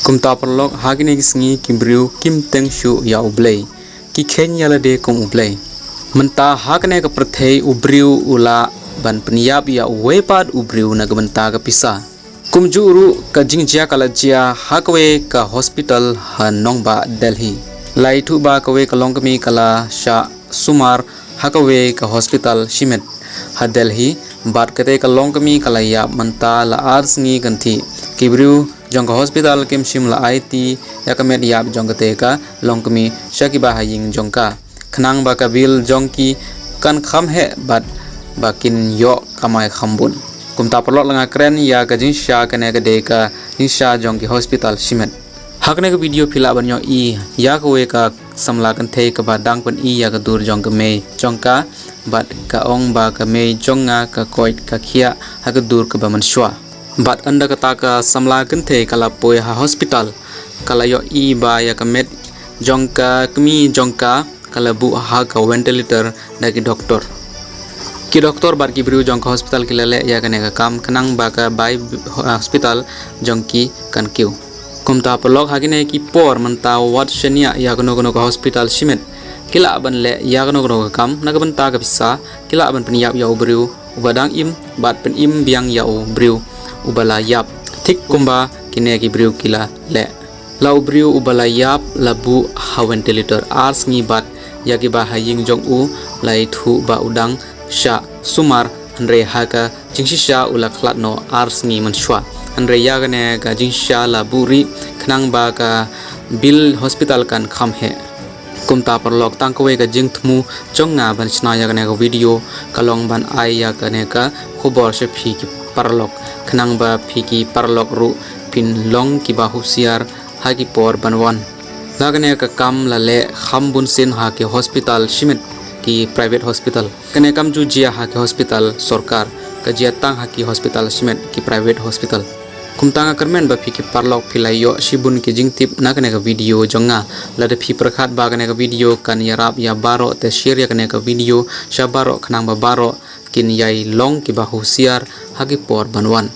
kum ta perlok hagine gisngi kimbriu kim teng shu ya ublei ki khenya la de kum ublei menta hakne ka prathei ubriu ula ban pniap ya wepat ubriu na gabanta ka pisa kum juru ka jingjia kalajia hakwe ka hospital hanongba Delhi lai thu ba kawe kalongkami kala sha sumar hakwe ka hospital shimet ha Delhi bat kate kalongkami kalaya menta la arsngi ganthi kibriu jongka hospital kim shimla IT yakamet yap jongkate ka longkami shakiba haying jongka khnang ba kabil jongki kan kham he bat bakin yo kamai khambun kumta perlok langa kren ya ka jinsha kane ka de ka jinsha jongki hospital shimet hakne ka video phila banyo I ya ka we ka samla kan the ka badang pen I ya ka dur jong ka me jongka bat ka ong ba ka me jonga ka koit ka khia ha ka dur ka ba man shwa bat anda kata ka samla kan the kala poi ha hospital kala yo I ba ya ka met jongka kmi jongka kala bu ha ka ventilator da ki doctor bar ki briu jongka hospital ki lele ya kane ka kam kanang ba ka bai hospital jongki kan kiu kumta pelok hagine ki por menta wat shenia ya kono ka hospital shimet kila ban le ya kono ka kam na ka banta ka bisa kila ban peniap ya briu ubadang im bat pen im biang ya briu ubala yap tik kumba kine ki briu kila le lau briu ubala yap labu ha ventilator ars ngi bat ya ki ba haying jong u lai thu ba udang sha sumar andre haka jingshisha ula khlatno ars ngi manshwa andre ya gane ka jingsha la buri khnang ba ka bil hospital kan kham he kumta perlok tangkwe ka jingthmu chonga ban chna ya gane ka video kalong ban ai ya gane ka khobor se phi ki parlok khnang ba phi ki parlok ru pin long ki ba husiar ha ki por banwan lagane ka kam la le khambun sin ha ke hospital shimet ki private hospital kane kam ju jia ha ke hospital sarkar ka jia tang ha ki hospital shimet ki private hospital kumtanga kermen ba phi ki parlok philayo shibun ki jingtip na kane ka video jonga lade phi prakhat ba kane ka video kan yarap ya baro te share ya kane ka video sha baro khnang ba baro kin yai long ki ba husiar ha ki por banwan